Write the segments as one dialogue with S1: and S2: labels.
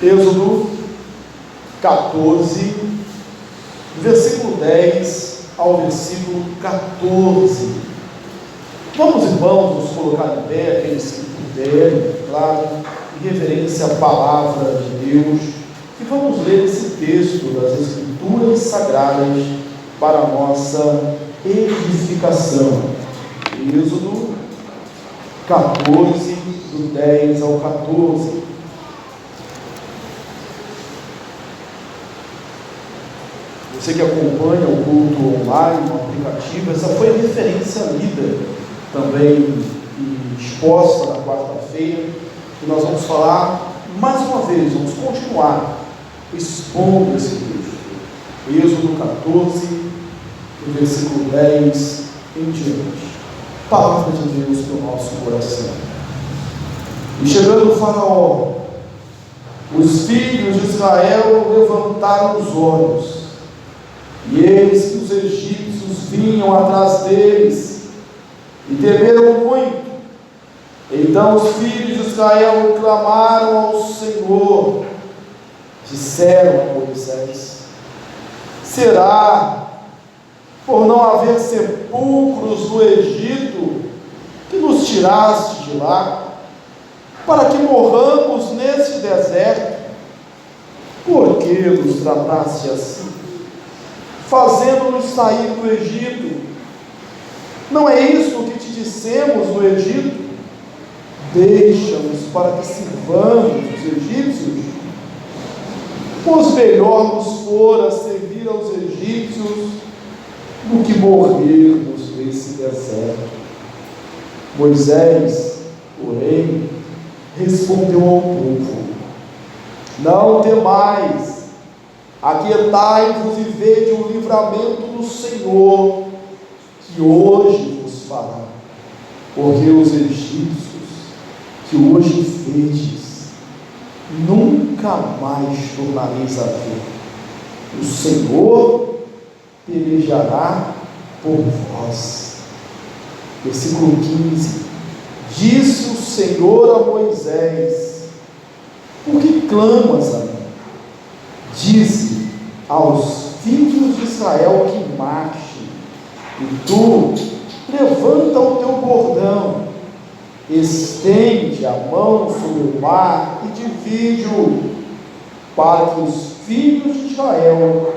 S1: Êxodo 14, versículo 10 ao versículo 14. Vamos, irmãos, nos colocar em pé, aqueles que puderem, claro, em reverência à palavra de Deus, e vamos ler esse texto das Escrituras Sagradas para a nossa edificação. Êxodo 14, do 10 ao 14. Você que acompanha o culto online, no aplicativo, essa foi a referência lida também e exposta na quarta-feira, que nós vamos falar mais uma vez, vamos continuar expondo esse texto. Êxodo 14, do versículo 10 em diante. Palavra de Deus para o nosso coração. E chegando o Faraó, os filhos de Israel levantaram os olhos, e eis que os egípcios vinham atrás deles, e temeram muito. Então os filhos de Israel clamaram ao Senhor, disseram a Moisés: será por não haver sepulcros no Egito que nos tiraste de lá, para que morramos nesse deserto? Por que nos trataste assim, fazendo-nos sair do Egito? Não é isso que te dissemos no Egito? Deixa-nos para que sirvamos os egípcios? Pois melhor nos fora servir aos egípcios do que morrermos nesse deserto. Moisés, porém, respondeu ao povo: não temais, aquietai-vos e vede o livramento do Senhor, que hoje vos fará, porque os egípcios que hoje vedes, nunca mais tornareis a ver. O Senhor pelejará por vós. Versículo 15: disse o Senhor a Moisés: por que clamas a mim? Dize aos filhos de Israel que marchem, e tu levanta o teu bordão, estende a mão sobre o mar e divide-o, para que os filhos de Israel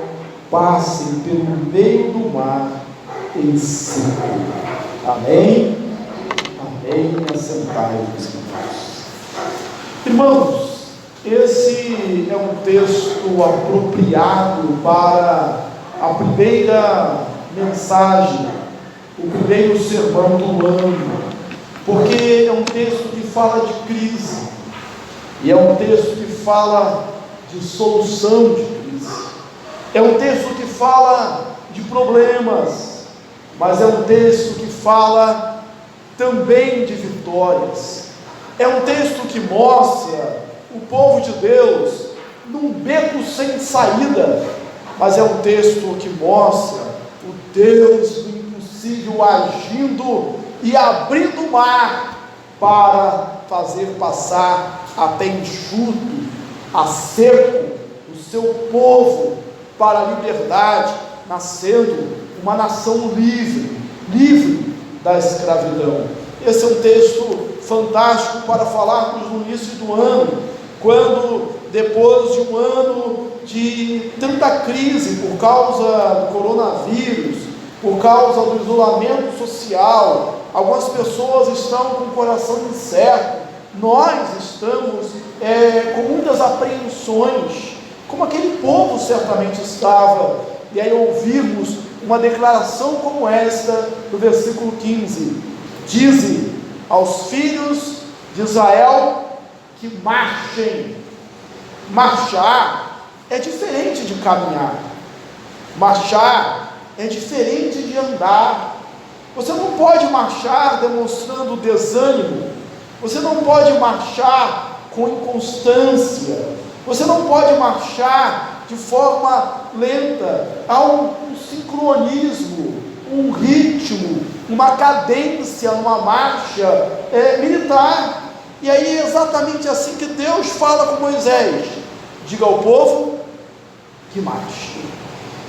S1: passem pelo meio do mar em seco. Amém? Amém. Assentai-vos, irmãos. Esse é um texto apropriado para a primeira mensagem, o primeiro sermão do ano, porque é um texto que fala de crise, e é um texto que fala de solução de crise, é um texto que fala de problemas, mas é um texto que fala também de vitórias, é um texto que mostra o povo de Deus num beco sem saída, mas é um texto que mostra o Deus do impossível agindo e abrindo o mar para fazer passar até enxuto, a seco, o seu povo para a liberdade, nascendo uma nação livre da escravidão. Esse é um texto fantástico para falarmos no início do ano, quando depois de um ano de tanta crise por causa do coronavírus, por causa do isolamento social, algumas pessoas estão com o coração incerto, nós estamos com muitas apreensões, como aquele povo certamente estava, e aí ouvimos uma declaração como esta, do versículo 15: dize aos filhos de Israel que marchem. Marchar é diferente de caminhar, marchar é diferente de andar. Você não pode marchar demonstrando desânimo, você não pode marchar com inconstância, você não pode marchar de forma lenta. Há um sincronismo, um ritmo, uma cadência, uma marcha militar. E aí é exatamente assim que Deus fala com Moisés: diga ao povo que marche.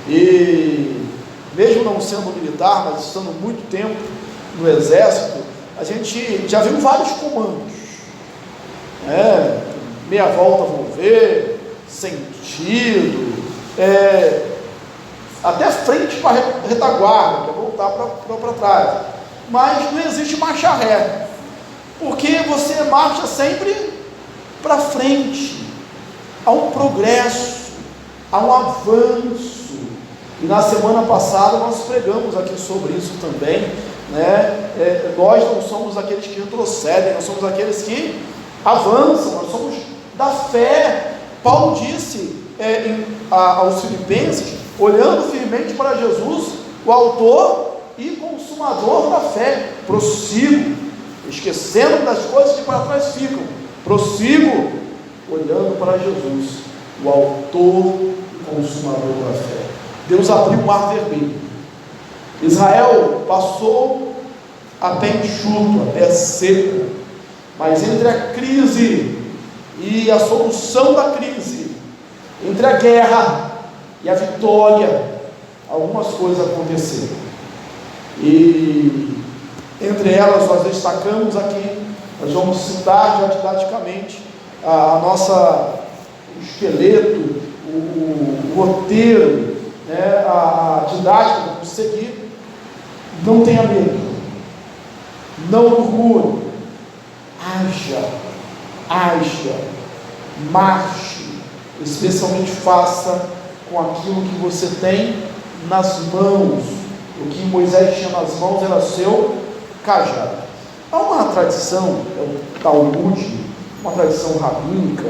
S1: E mesmo não sendo militar, mas estando muito tempo no exército, a gente já viu vários comandos, meia volta vou ver, sentido, até frente para retaguarda, que é voltar para trás, mas não existe marcha ré, porque você marcha sempre para frente, há um progresso, há um avanço. E na semana passada nós pregamos aqui sobre isso também, nós não somos aqueles que retrocedem, nós somos aqueles que avançam, nós somos da fé. Paulo disse aos Filipenses, olhando firmemente para Jesus, o autor e consumador da fé, prossigo, esquecendo das coisas que para trás ficam, prossigo, olhando para Jesus, o autor e consumador da fé. Deus abriu o mar vermelho, Israel passou a pé enxuto, a pé seco, mas entre a crise e a solução da crise, entre a guerra e a vitória, algumas coisas aconteceram, e entre elas nós destacamos aqui, nós vamos citar já didaticamente o esqueleto, o roteiro, a didática que vamos seguir. Não tenha medo, não murmure, haja, marche, especialmente faça com aquilo que você tem nas mãos. O que Moisés tinha nas mãos era seu cajado. Há uma tradição, o Talmud, uma tradição rabínica,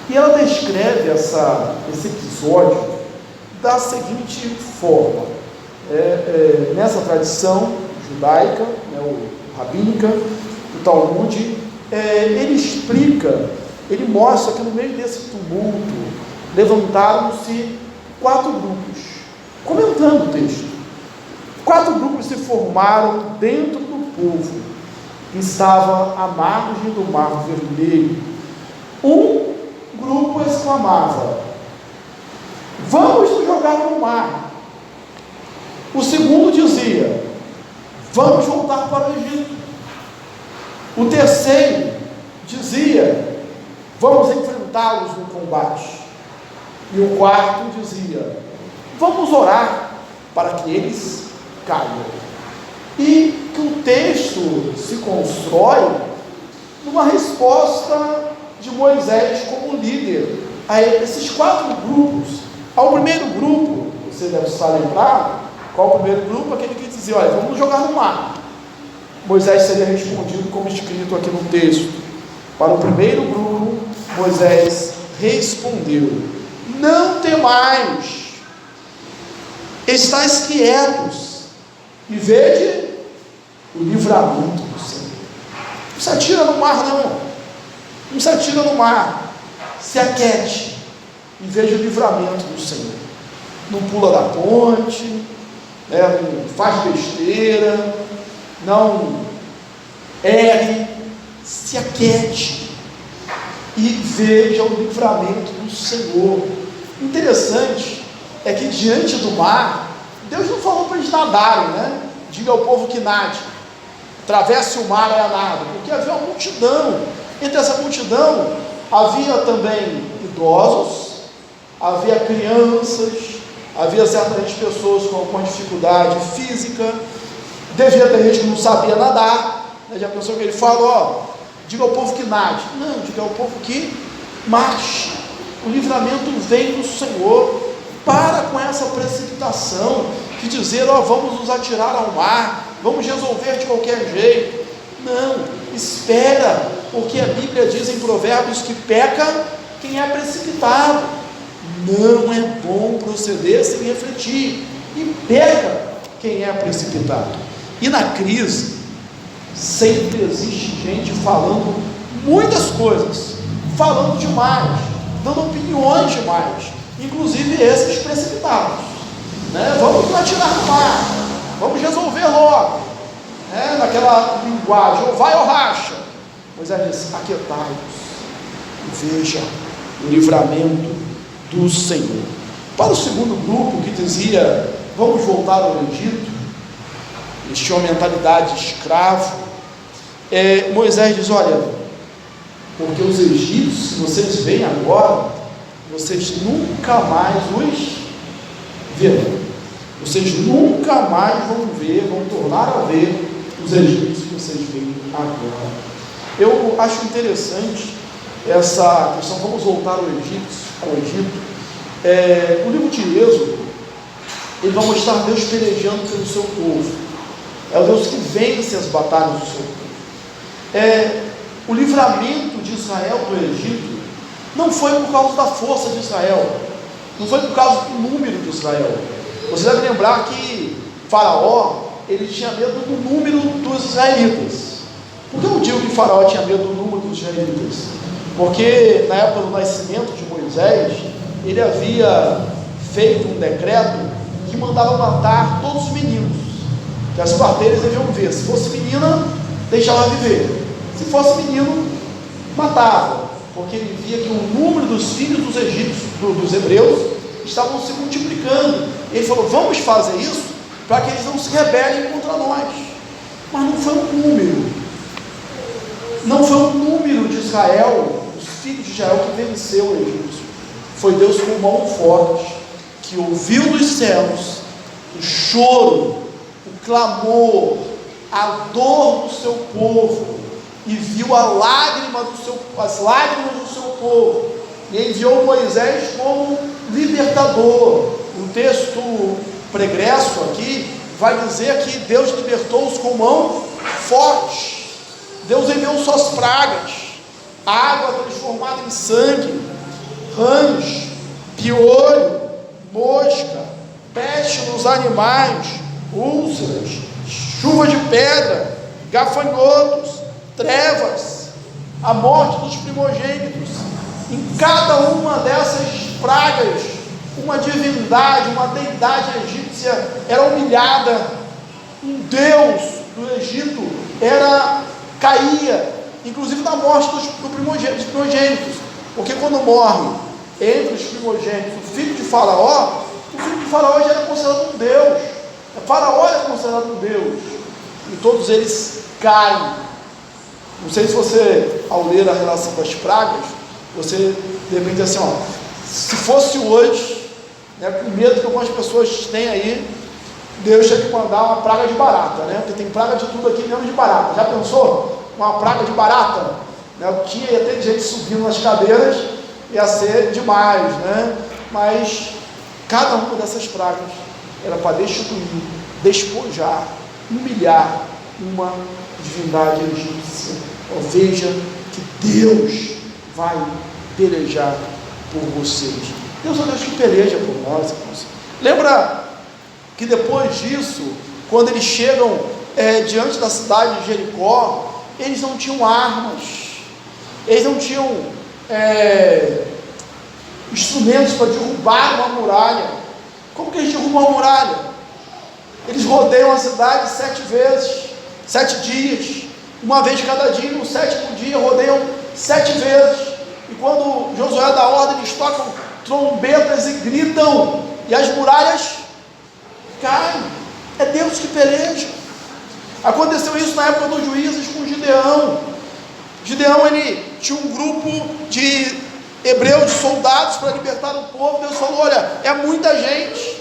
S1: e ela descreve esse episódio da seguinte forma. Nessa tradição judaica, rabínica, o Talmud, ele explica, ele mostra que no meio desse tumulto levantaram-se 4 grupos, comentando o texto. 4 grupos se formaram dentro do povo que estava à margem do mar vermelho. Um grupo exclamava: vamos nos jogar no mar. O segundo dizia: vamos voltar para o Egito. O terceiro dizia: vamos enfrentá-los no combate. E o quarto dizia: vamos orar para que eles caiam. E que o texto se constrói numa resposta de Moisés como líder a esses 4 grupos. Ao primeiro grupo, você deve estar lembrado, qual o primeiro grupo? Aquele que dizia: olha, vamos jogar no mar. Moisés seria respondido como escrito aqui no texto. Para o primeiro grupo, Moisés respondeu: não temais, estais quietos e vede o livramento do Senhor. Não se atira no mar, não se atira no mar, se aquiete e veja o livramento do Senhor. Não pula da ponte, não faz besteira, não erre, se aquiete e veja o livramento do Senhor. Interessante é que diante do mar, Deus não falou para eles nadarem, diga ao povo que nade, atravesse o mar a nado, porque havia uma multidão. Entre essa multidão havia também idosos, havia crianças, havia certas pessoas com dificuldade física, devia ter gente que não sabia nadar, já pensou que ele fala: diga ao povo que nade? Não, diga ao povo que marche. O livramento vem do Senhor. Para com essa precipitação de dizer: vamos nos atirar ao mar, vamos resolver de qualquer jeito. Não, espera, porque a Bíblia diz em Provérbios que peca quem é precipitado. Não é bom proceder sem refletir, e peca quem é precipitado. E na crise sempre existe gente falando muitas coisas, falando demais, dando opiniões demais, inclusive esses precipitados, vamos nos atirar no mar, vamos resolver logo, naquela linguagem, ou vai ou racha. Moisés diz: aquietai-vos e veja o livramento do Senhor. Para o segundo grupo, que dizia, vamos voltar ao Egito, eles tinham uma mentalidade de escravo, Moisés diz, olha, porque os egípcios, se vocês veem agora, vocês nunca mais os verão. Vocês nunca mais vão ver, vão tornar a ver os egípcios que vocês veem agora. Eu acho interessante essa questão, vamos voltar ao Egito. O livro de Êxodo, ele vai mostrar Deus pelejando pelo seu povo. É o Deus que vence as batalhas do seu povo. O livramento de Israel do Egito não foi por causa da força de Israel, não foi por causa do número de Israel. Você deve lembrar que Faraó, ele tinha medo do número dos israelitas. Por que eu digo que Faraó tinha medo do número dos israelitas? Porque na época do nascimento de Moisés, ele havia feito um decreto que mandava matar todos os meninos, que as parteiras deviam ver. Se fosse menina, deixava viver. Se fosse menino, matava, porque ele via que o número dos filhos dos egípcios, dos hebreus, estavam se multiplicando. Ele falou, vamos fazer isso para que eles não se rebelem contra nós. Mas não foi um número, não foi o número de Israel, os filhos de Israel, que venceu o egípcio. Foi Deus com mão forte, que ouviu dos céus o choro, o clamor, a dor do seu povo, e viu as lágrimas do seu povo, e enviou Moisés como libertador. O texto pregresso aqui vai dizer que Deus libertou-os com mão forte. Deus enviou suas pragas, água transformada em sangue, rãs, piolho, mosca, peste nos animais, úlceras, chuva de pedra, gafanhotos, trevas, a morte dos primogênitos. Em cada uma dessas pragas, uma divindade, uma deidade egípcia era humilhada. Um deus do Egito caía, inclusive na morte dos primogênitos, porque quando morre entre os primogênitos o filho de Faraó já era considerado um deus. Faraó era considerado um deus, e todos eles caem. Não sei se você, ao ler a relação das pragas, você de repente assim, se fosse hoje, com medo que algumas pessoas têm aí, Deus tinha que mandar uma praga de barata, porque tem praga de tudo aqui, menos de barata. Já pensou? Uma praga de barata, ia ter gente subindo nas cadeiras, ia ser demais, mas cada uma dessas pragas era para destruir, despojar, humilhar uma divindade egípcia. Veja que Deus vai pelejar por vocês. Deus é o Deus que peleja por nós, irmãos. Lembra que depois disso, quando eles chegam diante da cidade de Jericó, eles não tinham armas, eles não tinham instrumentos para derrubar uma muralha. Como que eles derrubam uma muralha? Eles rodeiam a cidade 7 vezes, 7 dias, uma vez cada dia. No 7º dia rodeiam 7 vezes, e quando Josué dá ordem, eles tocam trombetas e gritam, e as muralhas caem. É Deus que peleja. Aconteceu isso na época dos juízes com Gideão. Gideão, ele tinha um grupo de hebreus, de soldados, para libertar o povo. Deus falou, olha, é muita gente,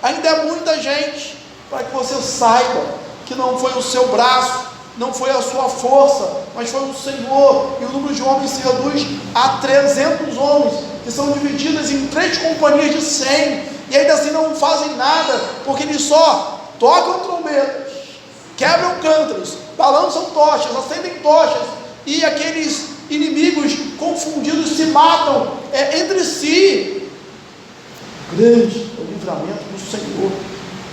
S1: ainda é muita gente, para que você saiba que não foi o seu braço, não foi a sua força, mas foi o Senhor. E o número de homens se reduz a 300 homens, que são divididos em 3 companhias de 100, e ainda assim não fazem nada, porque eles só tocam trombetas, quebram cântaros, balançam tochas, acendem tochas, e aqueles inimigos confundidos se matam entre si. Grande é o livramento do Senhor.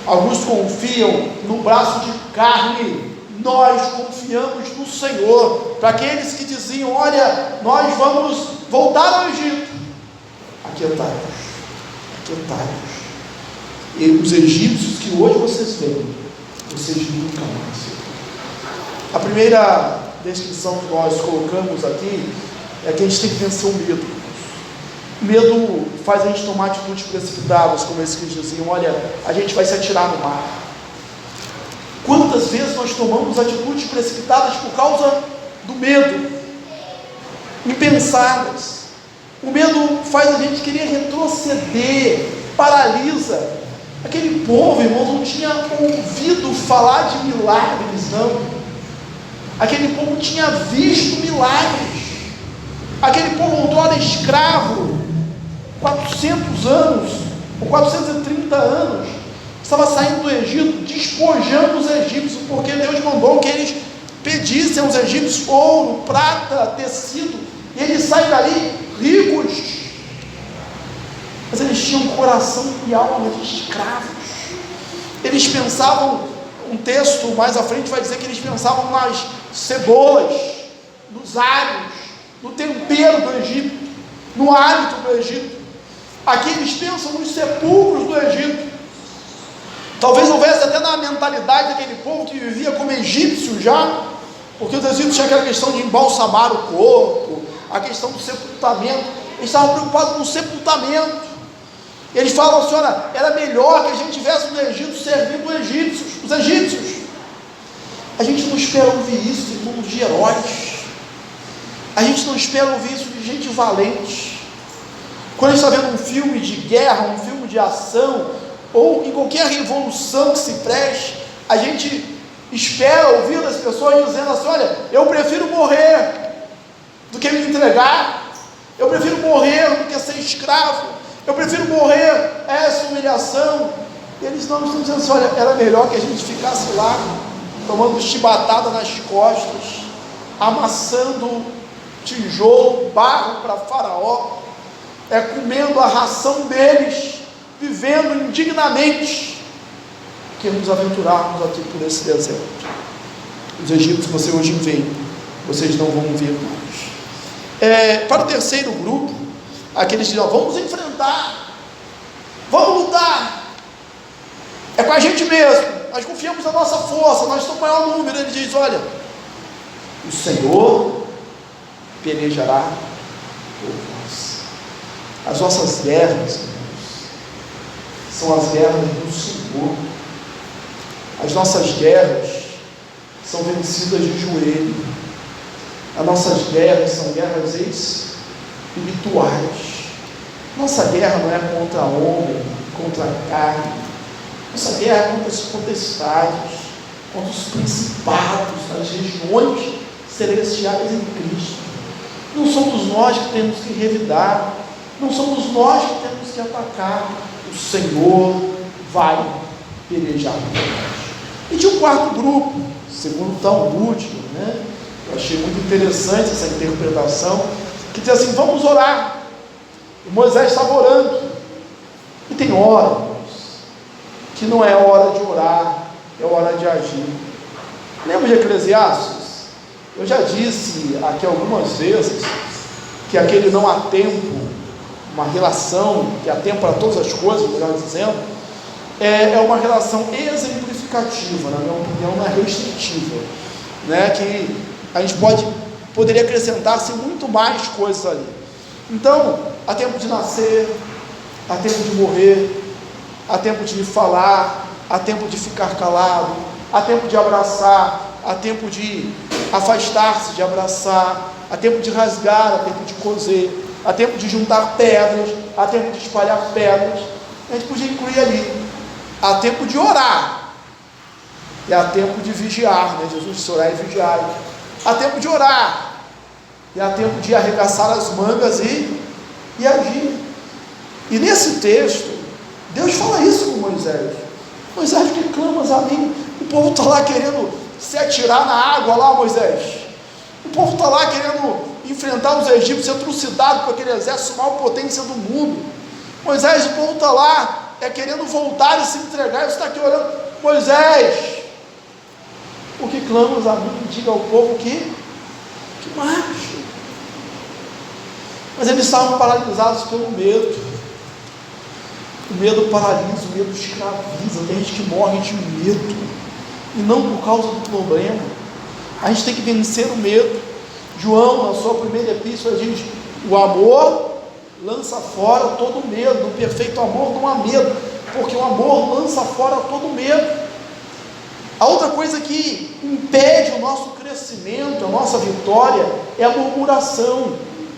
S1: Alguns confiam no braço de carne, nós confiamos no Senhor. Para aqueles que diziam, olha, nós vamos voltar ao Egito, aquietai-vos. E os egípcios que hoje vocês veem, vocês nunca mais verão. A primeira descrição que nós colocamos aqui é que a gente tem que vencer o medo. O medo faz a gente tomar atitudes precipitadas, como esses que diziam: olha, a gente vai se atirar no mar. Quantas vezes nós tomamos atitudes precipitadas por causa do medo, impensadas? O medo faz a gente querer retroceder, paralisa. Aquele povo, irmãos, não tinha ouvido falar de milagres, não. Aquele povo tinha visto milagres. Aquele povo outrora escravo, 400 anos, ou 430 anos, estava saindo do Egito, despojando os egípcios, porque Deus mandou que eles pedissem aos egípcios ouro, prata, tecido, e eles saem dali ricos. Mas eles tinham coração e alma de escravos. Eles pensavam, um texto mais à frente vai dizer que eles pensavam nas cebolas, nos alhos, no tempero do Egito, no hábito do Egito. Aqui eles pensam nos sepulcros do Egito. Talvez houvesse até na mentalidade daquele povo que vivia como egípcio já, porque os egípcios tinham aquela questão de embalsamar o corpo, a questão do sepultamento. Eles estavam preocupados com o sepultamento. Eles falam assim: olha, era melhor que a gente estivesse no Egito servindo os egípcios. A gente não espera ouvir isso, irmãos, de heróis. A gente não espera ouvir isso de gente valente. Quando a gente está vendo um filme de guerra, um filme de ação, ou em qualquer revolução que se preste, a gente espera ouvir das pessoas dizendo assim: olha, eu prefiro morrer do que me entregar, eu prefiro morrer do que ser escravo, eu prefiro morrer essa humilhação. E eles não estão dizendo assim: olha, era melhor que a gente ficasse lá, tomando chibatada nas costas, amassando tijolo, barro para Faraó, comendo a ração deles, vivendo indignamente, que nos aventurarmos aqui por esse deserto. Os egípcios que você hoje vê, vocês não vão ver mais. Para o terceiro grupo, aqueles que dizem: vamos enfrentar, vamos lutar, é com a gente mesmo, nós confiamos na nossa força, nós somos o maior número. Ele diz: olha, o Senhor pelejará por nós. As nossas guerras são as guerras do Senhor. As nossas guerras são vencidas de joelho. As nossas guerras são guerras espirituais. Nossa guerra não é contra homem, contra a carne. Nossa guerra é contra as potestades, contra os principados das regiões celestiais em Cristo. Não somos nós que temos que revidar, não somos nós que temos que atacar. O Senhor vai pelejar por nós. E de um quarto grupo, segundo o Talmud, eu achei muito interessante essa interpretação, que diz assim: vamos orar. E Moisés estava orando. E tem hora, irmãos, que não é hora de orar, é hora de agir. Lembra de Eclesiastes? Eu já disse aqui algumas vezes que aquele não há tempo, uma relação que há tempo para todas as coisas, melhor dizendo, é uma relação exemplificativa, na minha opinião, não é restritiva, que a gente poderia acrescentar-se muito mais coisas ali. Então, há tempo de nascer, há tempo de morrer, há tempo de falar, há tempo de ficar calado, há tempo de abraçar, há tempo de afastar-se de abraçar, há tempo de rasgar, há tempo de coser, há tempo de juntar pedras, há tempo de espalhar pedras. A gente podia incluir ali: há tempo de orar, e há tempo de vigiar, Jesus disse: orar e vigiar. Há tempo de orar, e há tempo de arregaçar as mangas e agir. E nesse texto, Deus fala isso com Moisés: Moisés, que clamas a mim? O povo está lá querendo se atirar na água lá, Moisés. O povo está lá querendo enfrentar os egípcios, ser trucidado por aquele exército, maior potência do mundo. Moisés, o povo está lá querendo voltar e se entregar, e você está aqui orando: Moisés, o que clamas a mim? Diga ao povo que marche. Mas eles estavam paralisados pelo medo. O medo paralisa, o medo escraviza. Tem gente que morre de medo, e não por causa do problema. A gente tem que vencer o medo. João, na sua primeira epístola, diz: o amor lança fora todo medo. No perfeito amor não há medo, porque o amor lança fora todo medo. A outra coisa que impede o nosso crescimento, a nossa vitória, é a murmuração.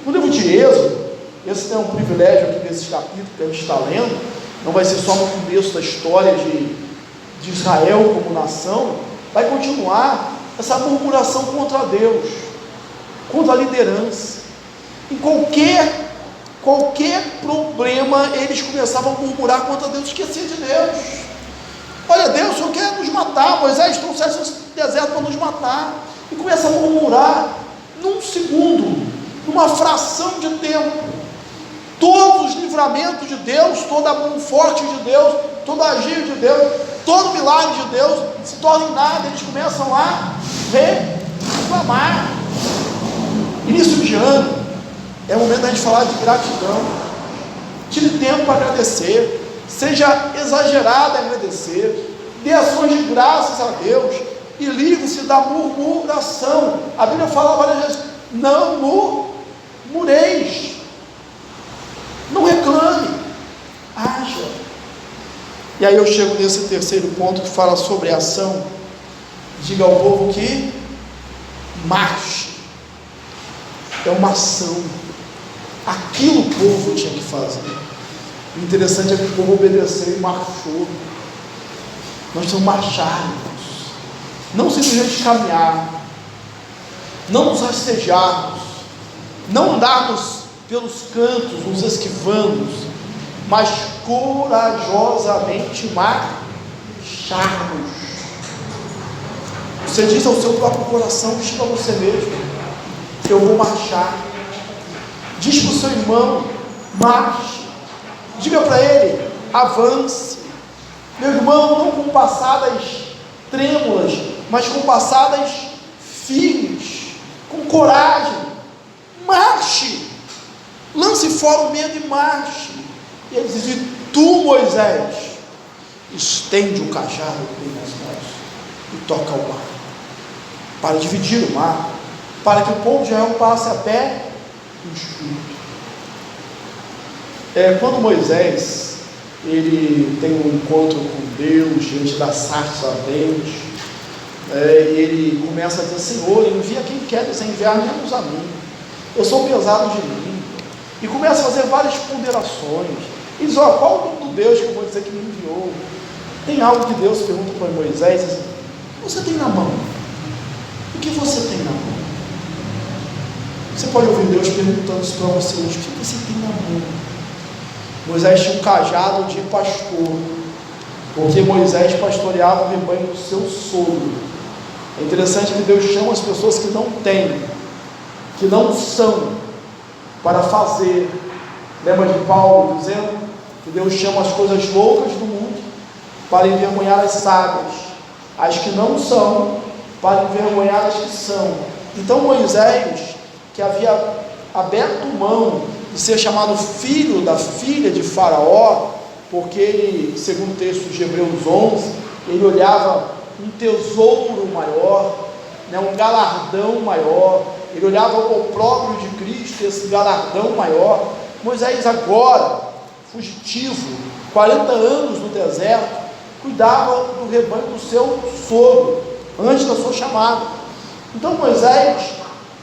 S1: No livro de Êxodo, esse é um privilégio aqui nesses capítulos que a gente está lendo, não vai ser só no começo da história de Israel como nação, vai continuar essa murmuração contra Deus, contra a liderança. Em qualquer problema, eles começavam a murmurar contra Deus, esquecer de Deus. Olha, Deus, o Senhor quer nos matar, Moisés trouxe esse deserto para nos matar, e começa a murmurar, num segundo, numa fração de tempo, todos os livramentos de Deus, toda a mão forte de Deus, todo agir de Deus, todo milagre de Deus, se torna em nada. Eles começam a reclamar. Início de ano, é o momento da gente falar de gratidão. Tire tempo para agradecer, seja exagerado em agradecer, dê ações de graças a Deus, e livre-se da murmuração. A Bíblia fala várias vezes, não murmureis, não reclame, haja. E aí eu chego nesse terceiro ponto que fala sobre ação. Diga ao povo que marche, é uma ação. Aquilo o povo tinha que fazer. O interessante é que o povo obedeceu e marchou. Nós temos que marchar, não simplesmente caminhar, não nos rastejarmos, não andarmos pelos cantos, nos esquivando, mas corajosamente marcharmos. Você diz ao seu próprio coração, diz para você mesmo, eu vou marchar. Diz para o seu irmão, marche. Diga para ele, avance. Meu irmão, não com passadas trêmulas, mas com passadas firmes, com coragem. Marche. Lance fora o medo e marche. E ele diz, e tu, Moisés, estende o cajado nas mãos e toca o mar, para dividir o mar, para que o povo de Israel passe a pé enxuto. Quando Moisés ele tem um encontro com Deus diante da sarça ardente, ele começa a dizer, Senhor, envia quem quer, sem enviar menos a mim, eu sou pesado de língua, e começa a fazer várias ponderações, e diz, qual o nome do Deus que eu vou dizer que me enviou? Tem algo que Deus pergunta para Moisés, assim, o que você tem na mão? O que você tem na mão? Você pode ouvir Deus perguntando isso para você hoje, o que você tem na mão? Moisés tinha um cajado de pastor, porque Moisés pastoreava o rebanho do seu sogro. É interessante que Deus chama as pessoas que não têm, que não são, para fazer. Lembra de Paulo dizendo que Deus chama as coisas loucas do mundo para envergonhar as sábias, as que não são para envergonhar as que são. Então Moisés, que havia aberto mão de ser chamado filho da filha de Faraó, porque ele, segundo o texto de Hebreus 11, ele olhava um tesouro maior, um galardão maior, ele olhava o opróbrio de Cristo, esse galardão maior. Moisés agora, fugitivo, 40 anos no deserto, cuidava do rebanho do seu sogro, antes da sua chamada. Então Moisés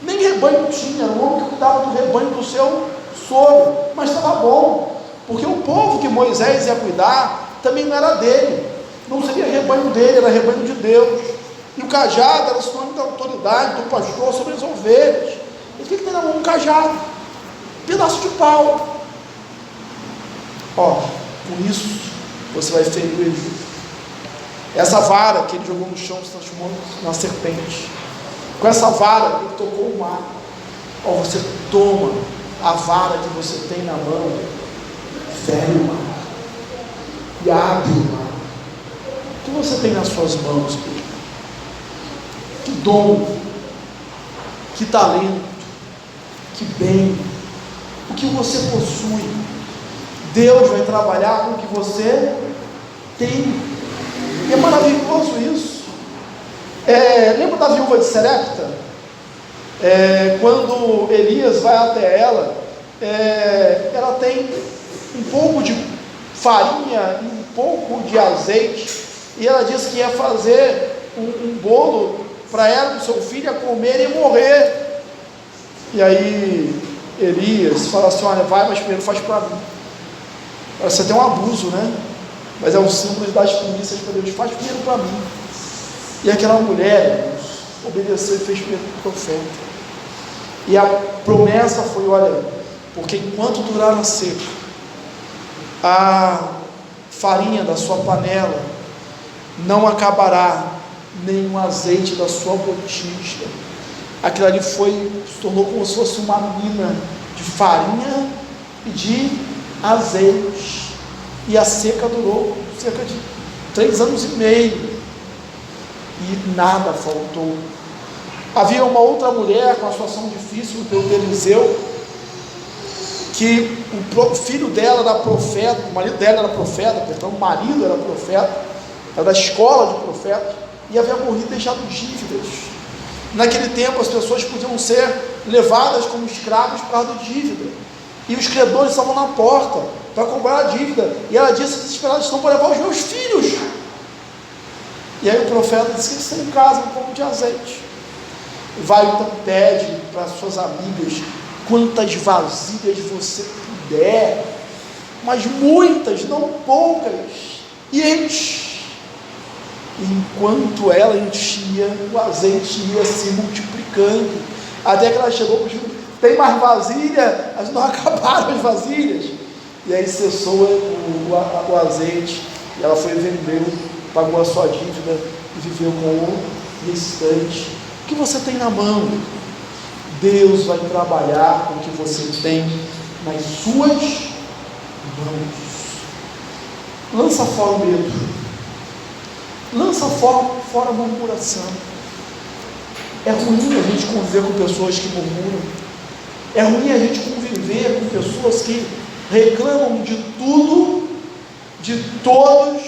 S1: nem rebanho tinha, era um homem que cuidava do rebanho do seu sogro, mas estava bom, porque o povo que Moisés ia cuidar também não era dele, não seria rebanho dele, era rebanho de Deus, e o cajado era sinônimo da autoridade do pastor sobre as ovelhas. Ele tinha que ter na mão um cajado, um pedaço de pau. Com isso você vai ferir o Egito. Essa vara que ele jogou no chão se transformou na serpente. Com essa vara ele tocou o mar. Você toma a vara que você tem na mão, fere o mar e abre o mar. O que você tem nas suas mãos, Pedro? Que dom, que talento, que bem, o que você possui. Deus vai trabalhar com o que você tem. E é maravilhoso isso. Lembra da viúva de Serepta? Quando Elias vai até ela ela tem um pouco de farinha e um pouco de azeite, e ela disse que ia fazer um bolo para ela e o seu filho a comer e morrer. E aí Elias fala assim: olha, vai, mas primeiro faz para mim. Parece até um abuso, né? Mas é um símbolo das primícias para Deus. Faz primeiro para mim. E aquela mulher obedeceu e fez primeiro para o profeta. E a promessa foi: olha, porque enquanto durar a seca, a farinha da sua panela não acabará, nem o azeite da sua botija. Aquilo ali se tornou como se fosse uma mina de farinha e de azeite. E a seca durou cerca de 3 anos e meio, e nada faltou. Havia uma outra mulher com uma situação difícil, o Eliseu, que o filho dela era profeta, o marido dela era profeta, perdão, o marido era profeta, era da escola de profeta, e havia morrido e deixado dívidas. Naquele tempo as pessoas podiam ser levadas como escravos por causa de dívida, e os credores estavam na porta para cobrar a dívida, e ela disse: desesperados estão para levar os meus filhos. E aí o profeta disse: que você em casa um pouco de azeite. Vai, então pede para as suas amigas quantas vasilhas você puder, mas muitas, não poucas, e enche. E enquanto ela enchia, o azeite ia se multiplicando, até que ela chegou para o: tem mais vasilha? Mas não acabaram as vasilhas. E aí cessou o azeite, e ela foi vendeu, pagou a sua dívida e viveu com o restante. O que você tem na mão? Deus vai trabalhar com o que você tem nas suas mãos. Lança fora o medo, lança fora a murmuração. É ruim a gente conviver com pessoas que murmuram, é ruim a gente conviver com pessoas que reclamam de tudo, de todos,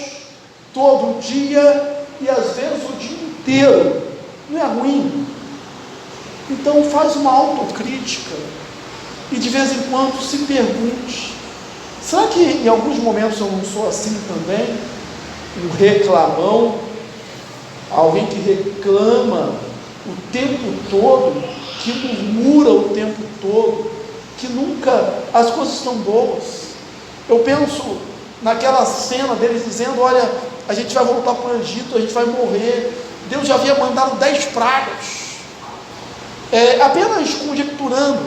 S1: todo dia, e às vezes o dia inteiro. Não é ruim? Então faz uma autocrítica e de vez em quando se pergunte: será que em alguns momentos eu não sou assim também? Um reclamão, alguém que reclama o tempo todo, que murmura o tempo todo, que nunca as coisas estão boas. Eu penso naquela cena deles dizendo: olha, a gente vai voltar para o Egito, a gente vai morrer. Deus já havia mandado 10 pragas. Apenas conjecturando,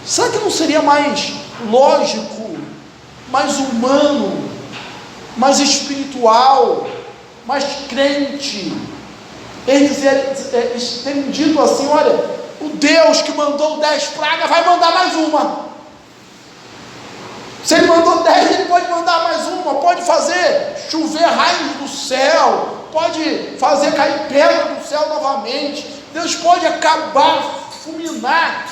S1: será que não seria mais lógico, mais humano, mais espiritual, mais crente, eles terem dito assim: olha, o Deus que mandou 10 pragas vai mandar mais uma. Se ele mandou 10, ele pode mandar mais uma, pode fazer chover raios do céu, pode fazer cair pedra do céu novamente. Deus pode acabar, fulminar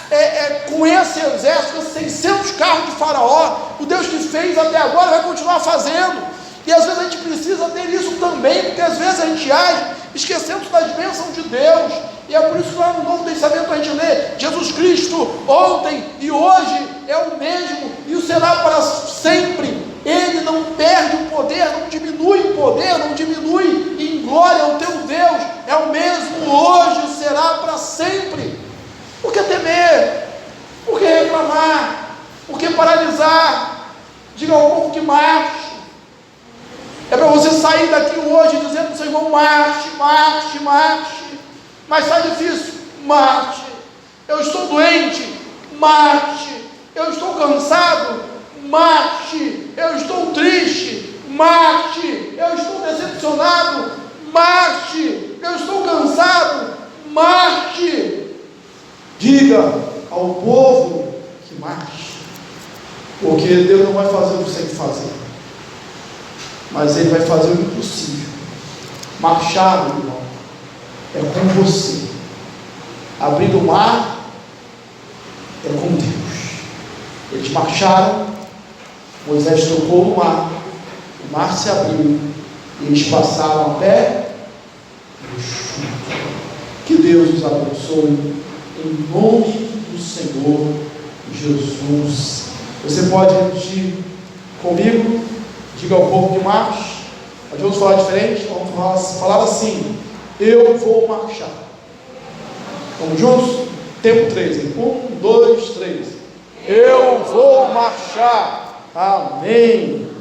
S1: com esse exército, com 600 carros de Faraó. O Deus que fez até agora vai continuar fazendo. E às vezes a gente precisa ter isso também, porque às vezes a gente age esquecendo das bênçãos de Deus. E é por isso que lá no Novo Testamento a gente lê: Jesus Cristo ontem e hoje é o mesmo e o será para sempre. Ele não perde o poder, não diminui em poder, não diminui em glória. O teu Deus é o mesmo hoje e será para sempre. Por que temer? Por que reclamar? Por que paralisar? Diga ao povo que marche. É para você sair daqui hoje dizendo para o seu irmão: marche, marche, marche. Mas está difícil, marche. Eu estou doente, marche. Eu estou cansado, marche. Eu estou triste, marche. Eu estou decepcionado, marche. Eu estou cansado, marche. Diga ao povo que marche, porque Deus não vai fazer o que você tem que fazer, mas Ele vai fazer o impossível. Marchar, meu irmão, é com você. Abrir o mar é com Deus. Eles marcharam, Moisés tocou no mar, o mar se abriu, e eles passaram até o chão. Que Deus os abençoe, em nome do Senhor Jesus. Você pode repetir comigo? Diga ao povo de marcha. Nós vamos falar diferente? Vamos falar assim: eu vou marchar. Vamos juntos? Tempo 3. 1, 2, 3. Eu vou marchar. Amém.